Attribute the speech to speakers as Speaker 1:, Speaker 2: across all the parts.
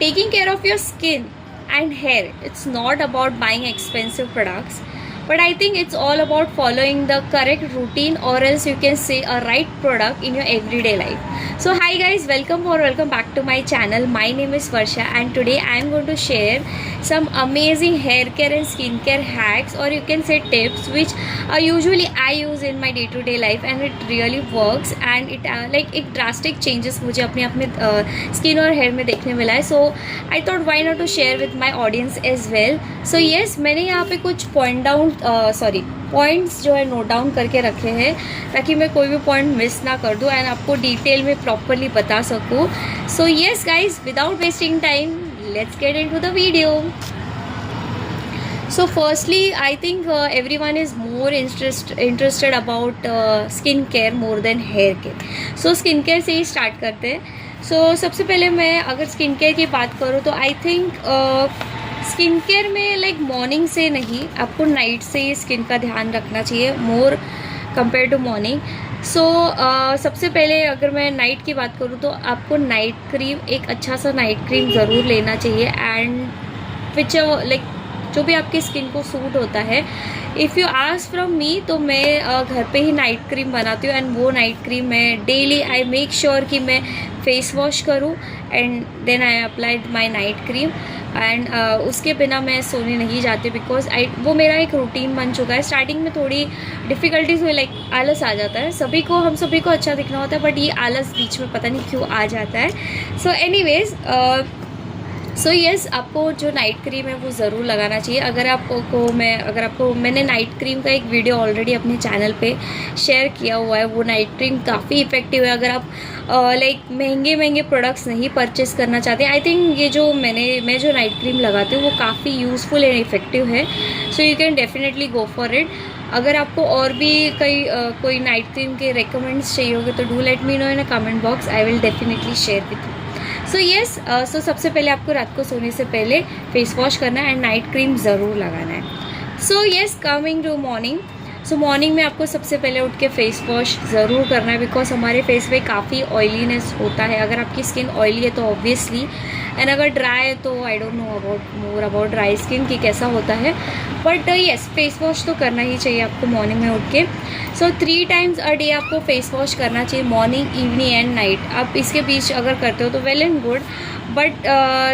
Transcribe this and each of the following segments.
Speaker 1: taking care of your skin and hair, it's not about buying expensive products, but I think it's all about following the correct routine, or else you can say a right product in your everyday life. So hi guys, welcome back to my channel. My name is Varsha and today I am going to share some amazing hair care and skincare hacks, or you can say tips, which usually I use in my day-to-day life and it really works, and it like एक drastic changes मुझे अपने आप में skin और hair में देखने मिला है. So I thought why not to share with my audience as well. So yes, मैंने यहाँ पे कुछ पॉइंट्स जो है नोट डाउन करके रखे हैं ताकि मैं कोई भी पॉइंट मिस ना कर दूँ एंड आपको डिटेल में प्रॉपरली बता सकूँ. So yes guys, without wasting time, let's get into the video. So firstly, I think everyone is more interested about skin care more than hair care. So skin care से ही start करते हैं. So सबसे पहले मैं अगर skin care की बात करूँ तो आई थिंक स्किन केयर में लाइक मॉर्निंग से नहीं, आपको नाइट से ही स्किन का ध्यान रखना चाहिए मोर कंपेयर टू मॉर्निंग. सो सबसे पहले अगर मैं नाइट की बात करूँ तो आपको नाइट क्रीम, एक अच्छा सा नाइट क्रीम ज़रूर लेना चाहिए एंड विच लाइक जो भी आपकी स्किन को सूट होता है. If you ask from me तो मैं घर पे ही नाइट क्रीम बनाती हूँ एंड वो नाइट क्रीम मैं डेली आई मेक श्योर कि मैं फेस वॉश करूँ and then I applied my night cream. And उसके बिना मैं सोने नहीं जाती बिकॉज वो मेरा एक रूटीन बन चुका है. स्टार्टिंग में थोड़ी डिफ़िकल्टीज हुई, लाइक आलस आ जाता है, हम सभी को अच्छा दिखना होता है, बट ये आलस बीच में पता नहीं क्यों आ जाता है. सो एनीवेज, सो येस, आपको जो नाइट क्रीम है वो ज़रूर लगाना चाहिए. अगर आपको मैंने नाइट क्रीम का एक वीडियो ऑलरेडी अपने चैनल पे शेयर किया हुआ है. वो नाइट क्रीम काफ़ी इफ़ेक्टिव है. अगर आप लाइक महंगे प्रोडक्ट्स नहीं परचेस करना चाहते, आई थिंक ये जो मैं जो नाइट क्रीम लगाती हूँ वो काफ़ी यूज़फुल एंड इफ़ेक्टिव है. सो you can definitely go for it. अगर आपको और भी कोई नाइट क्रीम के रिकमेंड्स चाहिए होंगे तो do let me know in a comment box. I will definitely share with you. So yes, so सबसे पहले आपको रात को सोने से पहले फेस वॉश करना है एंड नाइट क्रीम ज़रूर लगाना है. So yes, coming to morning. So morning में आपको सबसे पहले उठ के फेस वॉश ज़रूर करना है बिकॉज हमारे फेस पे काफ़ी ऑयलीनेस होता है. अगर आपकी स्किन ऑयली है तो ऑब्वियसली, एंड अगर ड्राई है तो I don't know more about dry skin की कैसा होता है, बट येस, फेस वॉश तो करना ही चाहिए आपको मॉर्निंग में उठ के. सो 3 टाइम्स अ डे आपको फेस वॉश करना चाहिए, मॉर्निंग, इवनिंग एंड नाइट. आप इसके बीच अगर करते हो तो वेल एंड गुड, बट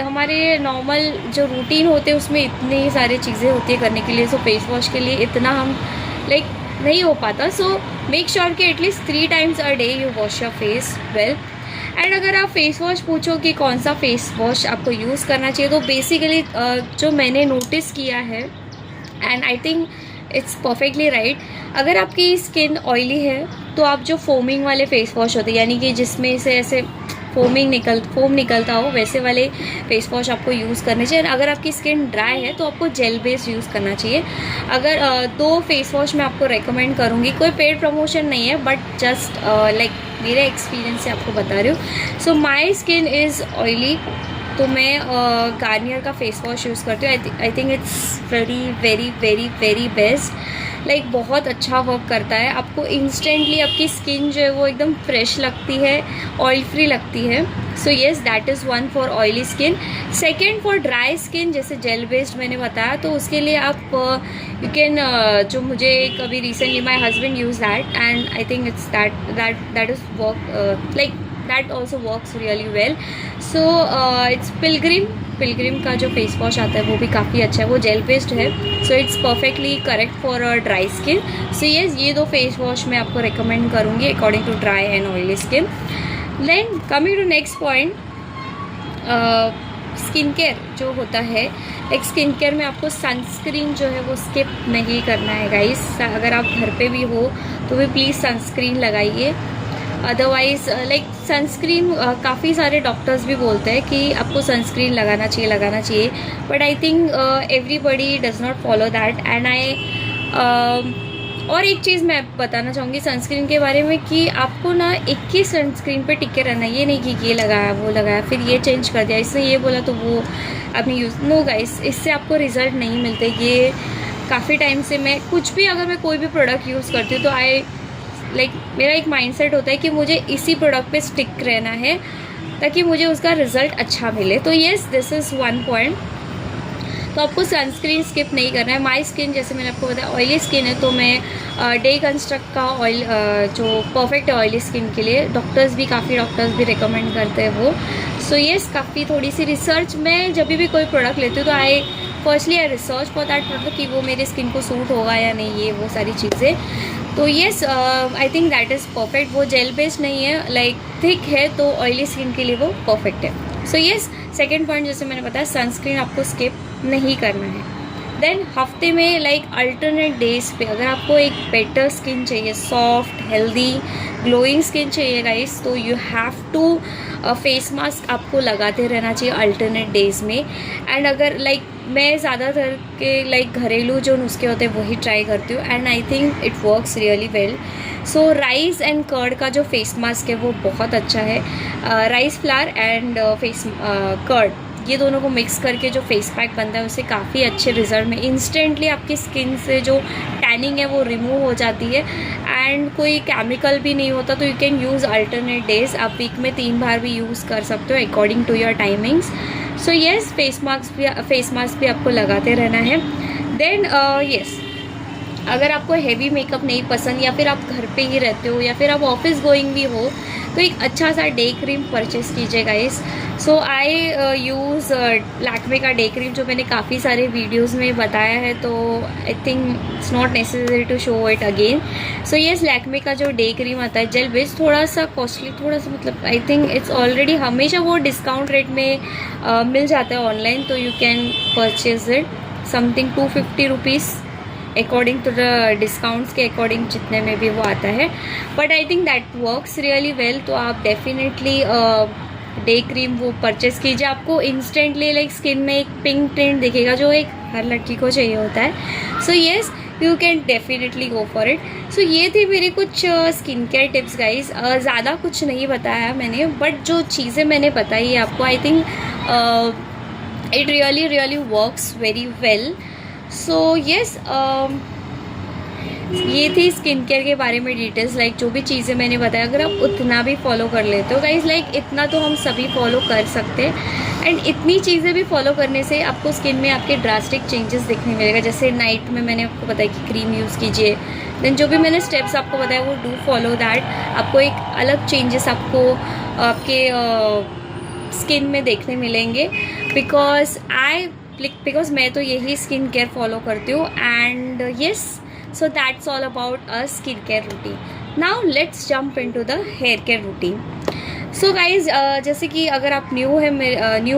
Speaker 1: हमारे नॉर्मल जो रूटीन होते हैं उसमें इतनी सारी चीज़ें होती है करने के लिए. सो फेस वॉश के लिए इतना हम लाइक नहीं हो पाता. सो मेक श्योर कि at least 3 times a day you wash your face well. And अगर आप फेस वॉश पूछो कि कौन सा फेस वॉश आपको यूज़ करना चाहिए, तो बेसिकली जो मैंने नोटिस किया है and I think it's perfectly right, अगर आपकी स्किन ऑयली है तो आप जो फोमिंग वाले फेस वॉश होते हैं, यानी कि जिसमें से ऐसे फोम निकलता हो, वैसे वाले फेस वॉश आपको यूज़ करने चाहिए. अगर आपकी स्किन ड्राई है तो आपको जेल बेस्ड यूज़ करना चाहिए. अगर 2 फेस वॉश मैं आपको रेकमेंड करूँगी, कोई पेड प्रमोशन नहीं है, बट जस्ट लाइक मेरे एक्सपीरियंस से आपको बता रही हूँ. सो माई स्किन इज़ ऑयली तो मैं गार्नियर का फेस वॉश यूज़ करती हूँ. आई think it's very very very very best. Like बहुत अच्छा वर्क करता है. आपको इंस्टेंटली आपकी स्किन जो है वो एकदम फ्रेश लगती है, ऑयल फ्री लगती है. So yes, that is one for oily skin. Second for dry skin, जैसे जेल बेस्ड मैंने बताया, तो उसके लिए आप यू कैन जो मुझे कभी recently my husband use that and I think it's that is work like that also works really well. So it's Pilgrim का जो फेस वॉश आता है वो भी काफ़ी अच्छा है, वो जेल बेस्ड है. So it's perfectly correct for dry skin. So yes, ये 2 फेस वॉश मैं आपको रिकमेंड करूँगी according to dry and oily skin. Then coming to next point, skin care जो होता है, एक स्किन केयर में आपको सनस्क्रीन जो है वो स्किप नहीं करना है गाइस. अगर आप घर पे भी हो तो भी प्लीज़ सनस्क्रीन लगाइए. अदरवाइज़ लाइक सनस्क्रीन काफ़ी सारे डॉक्टर्स भी बोलते हैं कि आपको सनस्क्रीन लगाना चाहिए, but I think everybody does not follow that. And और एक चीज़ मैं बताना चाहूँगी सनस्क्रीन के बारे में कि आपको ना एक ही सनस्क्रीन पे टिके रहना. ये नहीं कि ये लगाया वो लगाया फिर ये चेंज कर दिया, इसने ये बोला तो वो आपने यूज़, नो गाइस, इससे आपको रिज़ल्ट नहीं मिलते. ये काफ़ी टाइम से मैं अगर मैं कोई भी प्रोडक्ट यूज़ करती हूँ तो मेरा एक माइंडसेट होता है कि मुझे इसी प्रोडक्ट पे स्टिक रहना है. ताकि मुझे उसका रिज़ल्ट अच्छा मिले। तो yes, this is one point. तो आपको सनस्क्रीन स्किप नहीं करना है। माई स्किन, जैसे मैंने आपको बताया, ऑयली स्किन है, तो मैं डे कंस्ट्रक्ट का ऑयल जो परफेक्ट है ऑयली स्किन के लिए, काफ़ी डॉक्टर्स भी रिकमेंड करते हैं वो। सो येस, काफ़ी थोड़ी सी रिसर्च, मैं जब भी कोई प्रोडक्ट लेती हूँ तो I research for that product कि वो मेरे स्किन को सूट होगा या नहीं, ये वो सारी चीज़ें। तो yes, I think that is perfect. वो जेल बेस्ड नहीं है, लाइक थिक है, तो ऑयली स्किन के लिए वो परफेक्ट है। सो येस, सेकेंड पॉइंट जैसे मैंने बताया, सनस्क्रीन आपको स्किप नहीं करना है। देन हफ्ते में लाइक अल्टरनेट डेज पे अगर आपको एक बेटर स्किन चाहिए, सॉफ्ट, हेल्दी, ग्लोइंग स्किन चाहिए गाइस, तो you have to face mask आपको लगाते रहना चाहिए अल्टरनेट डेज में। एंड अगर लाइक मैं ज़्यादातर के लाइक घरेलू जो नुस्खे होते हैं वही ट्राई करती हूँ, and I think it works really well. So rice and curd का जो फेस मास्क है वो बहुत अच्छा है। Rice flour and face curd, ये दोनों को मिक्स करके जो फेस पैक बनता है उससे काफ़ी अच्छे रिजल्ट में इंस्टेंटली आपकी स्किन से जो टैनिंग है वो रिमूव हो जाती है, एंड कोई केमिकल भी नहीं होता। तो you can use alternate days, आप वीक में 3 बार भी यूज़ कर सकते हो according to your timings. So yes, face mask भी आपको लगाते रहना है। देन येस, अगर आपको हैवी मेकअप नहीं पसंद, या फिर आप घर पे ही रहते हो, या फिर आप ऑफिस गोइंग भी हो, तो एक अच्छा सा डे क्रीम परचेस कीजिए गाइस। सो आई यूज़ लैक्मे का डे क्रीम, जो मैंने काफ़ी सारे वीडियोस में बताया है, तो I think it's not necessary to show it again. So yes, Lakme का जो डे क्रीम आता है जेल बेस्ड, थोड़ा सा कॉस्टली, थोड़ा सा मतलब आई थिंक इट्स ऑलरेडी हमेशा वो डिस्काउंट रेट में मिल जाता है ऑनलाइन, तो you can purchase it something 250 rupees according to the discounts के अकॉर्डिंग, जितने में भी वो आता है। But I think that works really well. तो आप डेफिनेटली डे क्रीम वो परचेस कीजिए, आपको इंस्टेंटली लाइक स्किन में एक पिंक टिंट दिखेगा जो एक हर लड़की को चाहिए होता है। So yes, you can definitely go for it. So ये थी मेरी कुछ स्किन केयर टिप्स गाइज। ज़्यादा कुछ नहीं बताया मैंने, बट जो चीज़ें मैंने बताई है आपको, आई think it really works very well. So yes, ये थी स्किन केयर के बारे में डिटेल्स। लाइक जो भी चीज़ें मैंने बताया, अगर आप उतना भी फॉलो कर लेते हो गाइज, लाइक इतना तो हम सभी फॉलो कर सकते हैं, एंड इतनी चीज़ें भी फॉलो करने से आपको स्किन में आपके ड्रास्टिक चेंजेस दिखने मिलेगा। जैसे नाइट में मैंने आपको बताया कि क्रीम यूज़ कीजिए, देन जो भी मैंने स्टेप्स आपको बताया वो डू फॉलो दैट, आपको एक अलग चेंजेस आपको आपके स्किन में देखने मिलेंगे। बिकॉज मैं तो यही स्किन केयर फॉलो करती हूँ, and yes, so that's all about a skincare routine. Now let's jump into the hair care routine. So guys, जैसे कि अगर आप न्यू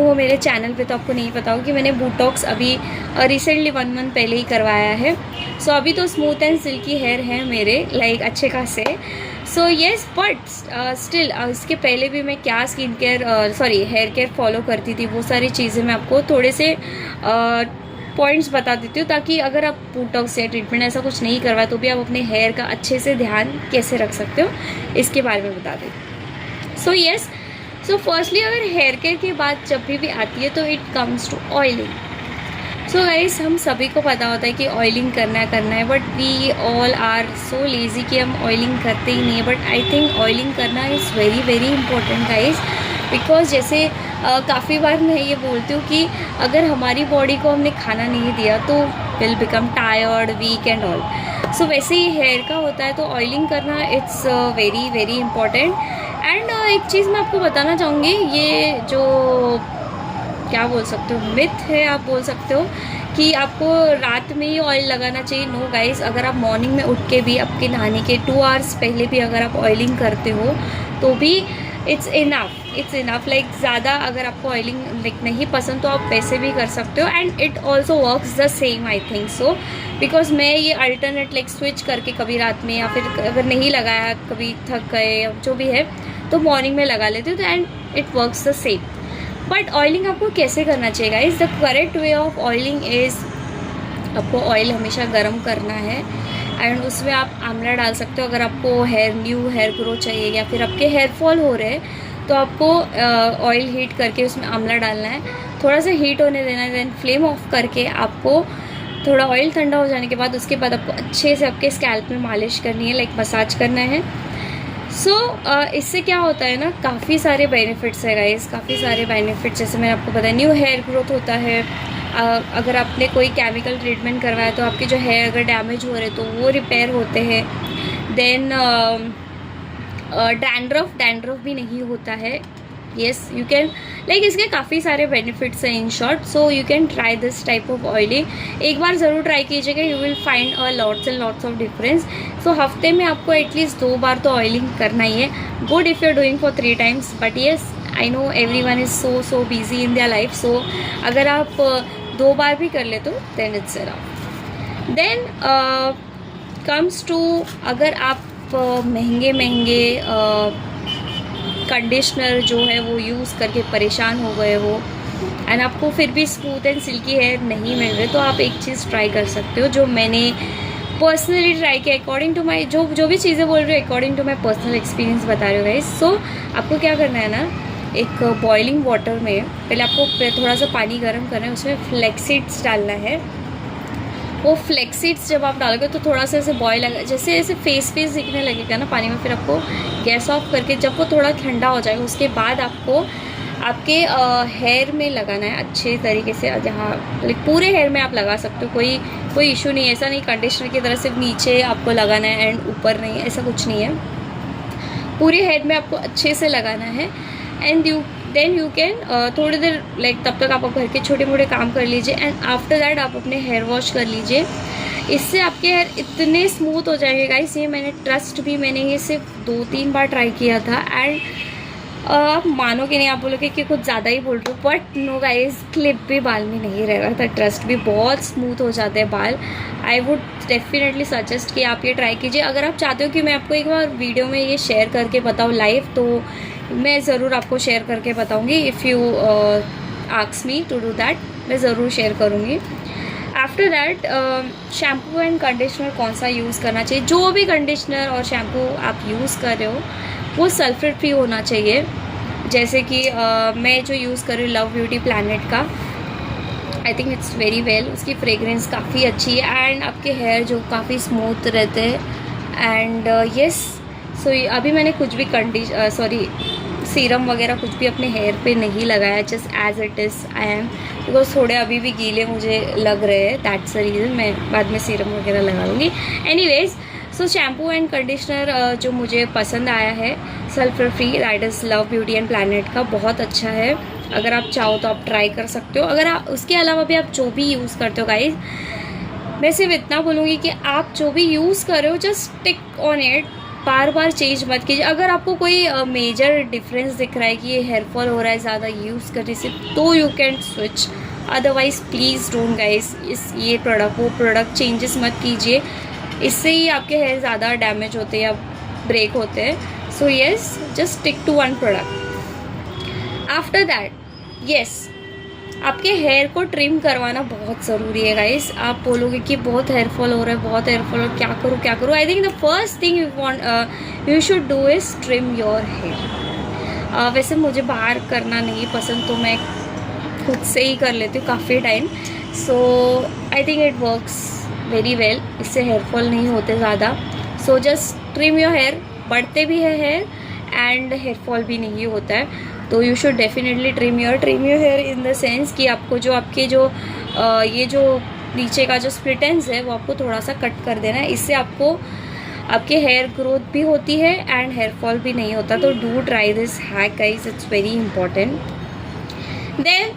Speaker 1: हो मेरे चैनल पे, तो आपको नहीं पता हो कि मैंने बोटॉक्स अभी रिसेंटली 1 मंथ पहले ही करवाया है। सो अभी तो स्मूथ एंड सिल्की हेयर है मेरे, लाइक अच्छे खासे। सो येस, बट स्टिल इसके पहले भी मैं क्या हेयर केयर फॉलो करती थी, वो सारी चीज़ें मैं आपको थोड़े से पॉइंट्स बता देती हूँ, ताकि अगर आप बोटॉक्स या ट्रीटमेंट ऐसा कुछ नहीं करवाए तो भी आप अपने हेयर का अच्छे से ध्यान कैसे रख सकते हो, इसके बारे में बता दें। सो येस, सो फर्स्टली अगर हेयर केयर की बात जब भी आती है तो it comes to oiling. So guys, हम सभी को पता होता है कि ऑयलिंग करना है, but we all are so lazy कि हम ऑयलिंग करते ही नहीं है। बट आई थिंक ऑयलिंग करना is very important guys, because जैसे काफ़ी बार मैं ये बोलती हूँ कि अगर हमारी बॉडी को हमने खाना नहीं दिया तो will become tired, weak and all. So वैसे ही हेयर का होता है, तो ऑयलिंग करना इट्स वेरी इंपॉर्टेंट। एंड एक चीज़ मैं आपको बताना चाहूँगी, ये जो क्या बोल सकते हो, मिथ है आप बोल सकते हो, कि आपको रात में ही ऑयल लगाना चाहिए। नो गाइस, अगर आप मॉर्निंग में उठ के भी आपके नहाने के 2 आवर्स पहले भी अगर आप ऑयलिंग करते हो तो भी इट्स इनफ। लाइक ज़्यादा अगर आपको ऑयलिंग लाइक नहीं पसंद तो आप वैसे भी कर सकते हो, and it also works the same, I think so. Because मैं ये अल्टरनेट लाइक स्विच करके कभी रात में, या फिर अगर नहीं लगाया, कभी थक गए जो भी है, तो मॉर्निंग में लगा लेते हो, तो and it works the same. But oiling आपको कैसे करना चाहिए guys? The correct way of oiling is, आपको ऑयल हमेशा गर्म करना है, एंड उसमें आप आंवला डाल सकते हो। अगर आपको न्यू हेयर ग्रो चाहिए, या फिर आपके हेयर फॉल हो रहे हैं, तो आपको ऑयल हीट करके उसमें आंवला डालना है, थोड़ा सा हीट होने देना है, देन फ्लेम ऑफ करके आपको थोड़ा ऑयल ठंडा हो जाने के बाद, उसके बाद आपको अच्छे से आपके स्कैल्प में मालिश करनी है, लाइक मसाज करना है। सो इससे क्या होता है ना, काफ़ी सारे बेनिफिट्स है गाइस, काफ़ी सारे बेनिफिट्स। जैसे मैंने आपको बताया, न्यू हेयर ग्रोथ होता है। अगर आपने कोई केमिकल ट्रीटमेंट करवाया तो आपके जो हेयर अगर डैमेज हो रहे तो वो रिपेयर होते हैं। देन डैंड्रफ भी नहीं होता है। येस, यू कैन लाइक, इसके काफ़ी सारे बेनिफिट्स हैं in short. So you can try this type of oiling, एक बार ज़रूर ट्राई कीजिएगा, you will find lots and lots of difference. So हफ्ते में आपको एटलीस्ट 2 बार तो ऑयलिंग करना ही है। Good if you are doing for 3 times, but yes I know everyone is so busy in their life. So अगर आप 2 बार भी कर ले तो then it's around. Then comes to, अगर आप महंगे कंडीशनर जो है वो यूज़ करके परेशान हो गए हो एंड आपको फिर भी स्मूथ एंड सिल्की हेयर नहीं मिल रहे, तो आप एक चीज़ ट्राई कर सकते हो जो मैंने पर्सनली ट्राई किया। अकॉर्डिंग टू माई जो भी चीज़ें बोल रही हूँ, according to my personal experience बता रहे हो गाइस। सो आपको क्या करना है ना, एक बॉइलिंग वाटर में पहले आपको थोड़ा सा पानी गर्म करना है, उसमें फ्लैक्स सीड्स डालना है। वो फ्लैक्स सीड्स जब आप डालोगे तो थोड़ा सा ऐसे बॉयल, जैसे ऐसे फेस दिखने लगेगा ना पानी में, फिर आपको गैस ऑफ करके जब वो थोड़ा ठंडा हो जाएगा उसके बाद आपको आपके हेयर में लगाना है अच्छे तरीके से। जहाँ पूरे हेयर में आप लगा सकते हो, कोई इशू नहीं है। ऐसा नहीं कंडीशनर की तरह सिर्फ नीचे आपको लगाना है एंड ऊपर नहीं, ऐसा कुछ नहीं है। पूरे हेड में आपको अच्छे से लगाना है एंड देन यू कैन थोड़ी देर लाइक तब तक आप घर के छोटे मोटे काम कर लीजिए एंड आफ्टर दैट आप अपने हेयर वॉश कर लीजिए। इससे आपके हेयर इतने स्मूथ हो जाएंगे गाइस, ये मैंने ये सिर्फ 2-3 बार ट्राई किया था एंड आप मानोगे नहीं, आप बोलोगे कि कुछ ज़्यादा ही बोल रहे हो, बट नो गाइस, क्लिप भी बाल में नहीं रह रहा था, ट्रस्ट भी, बहुत स्मूथ हो जाते हैं बाल। आई वुड डेफिनेटली सजेस्ट कि आप ये ट्राई कीजिए। अगर आप चाहते हो कि मैं आपको एक बार वीडियो में ये शेयर करके बताऊँ लाइव, तो मैं ज़रूर आपको शेयर करके बताऊँगी। If you ask me to do that, मैं ज़रूर शेयर करूँगी। After that shampoo and conditioner कौन सा यूज़ करना चाहिए। जो भी कंडीशनर और शैम्पू आप यूज़ कर रहे हो वो सल्फेट फ्री होना चाहिए। जैसे कि मैं जो यूज़ कर रही हूँ लव ब्यूटी प्लैनेट का, आई थिंक इट्स वेरी वेल, उसकी फ्रेगरेंस काफ़ी अच्छी है एंड आपके हेयर जो काफ़ी स्मूथ रहते हैं एंड येस। सो अभी मैंने कुछ भी सीरम वगैरह कुछ भी अपने हेयर पे नहीं लगाया, just as it is I am, because थोड़े अभी भी गीले मुझे लग रहे हैं, दैट्स द रीज़न। मैं बाद में सीरम वगैरह लगा लूँगी। Anyways, so shampoo and conditioner जो मुझे पसंद आया है sulphur free, that is love beauty and planet का, बहुत अच्छा है। अगर आप चाहो तो आप ट्राई कर सकते हो। अगर आप उसके अलावा भी आप जो भी यूज़ करते हो गाइज, मैं सिर्फ इतना बोलूँगी कि आप जो भी यूज़ कर रहे हो just stick on it, bar bar change मत कीजिए। अगर आपको कोई मेजर डिफरेंस दिख रहा है कि ये हेयर फॉल हो रहा है ज़्यादा यूज़ करने से, तो you can switch, otherwise please don't guys ये प्रोडक्ट वो प्रोडक्ट चेंजेस मत कीजिए, इससे ही आपके हेयर ज़्यादा डैमेज होते हैं या ब्रेक होते हैं। So yes, just stick to one product. After that yes, आपके हेयर को ट्रिम करवाना बहुत ज़रूरी है गाइस। आप बोलोगे कि बहुत हेयर फॉल हो रहा है, बहुत हेयर फॉल हो, क्या करूँ। I think the first thing you should do is trim your hair. वैसे मुझे बाहर करना नहीं पसंद, तो मैं खुद से ही कर लेती हूँ काफ़ी time. So I think it works very well, इससे हेयर फॉल नहीं होते ज़्यादा। So just trim your hair, बढ़ते भी है हेयर एंड हेयर फॉल भी नहीं होता है। तो you should definitely trim your here in the sense कि आपको जो आपके जो ये जो नीचे का जो स्प्लिट एंड्स है वो आपको थोड़ा सा कट कर देना है। इससे आपको आपके हेयर ग्रोथ भी होती है एंड हेयर फॉल भी नहीं होता। तो do try this hack guys, it's very important. Then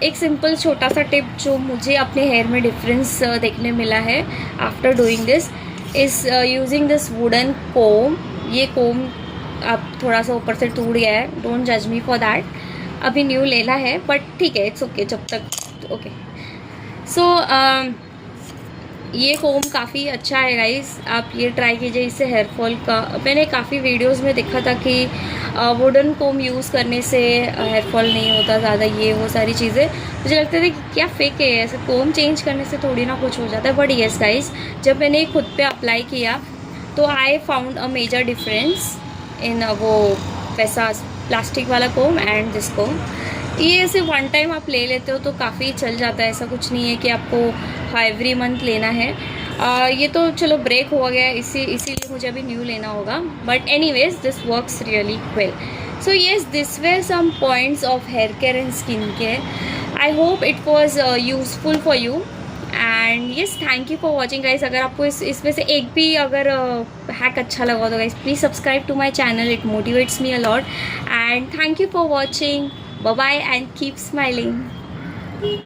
Speaker 1: एक सिंपल छोटा सा टिप जो मुझे अपने हेयर में डिफरेंस देखने मिला है after doing this is using this wooden comb. ये कोम अब थोड़ा सा ऊपर से टूट गया है, डोंट जज मी फॉर दैट, अभी न्यू लेना है, बट ठीक है, इट्स ओके जब तक ओके। सो ये कोम काफ़ी अच्छा है गाइस, आप ये ट्राई कीजिए। इससे हेयर फॉल का मैंने काफ़ी वीडियोस में देखा था कि वुडन कोम यूज़ करने से हेयर फॉल नहीं होता ज़्यादा, ये वो सारी चीज़ें मुझे लगता था कि क्या फेक है, ऐसे कोम चेंज करने से थोड़ी ना कुछ हो जाता है। बट येस गाइस, जब मैंने खुद पे अप्लाई किया तो I found a major difference in वो वैसा प्लास्टिक वाला कोम एंड दिस कोम। ये ऐसे वन टाइम आप ले लेते हो तो काफ़ी चल जाता है, ऐसा कुछ नहीं है कि आपको एवरी मंथ लेना है। ये तो चलो ब्रेक हो गया, इसीलिए मुझे अभी न्यू लेना होगा, but anyways this works really well. So yes, these were some points of hair care and skin care. I hope it was useful for you. And yes, thank you for watching guys. अगर आपको इसमें से एक भी अगर hack अच्छा लगा तो guys please subscribe to my channel. It motivates me a lot. And thank you for watching. Bye bye and keep smiling.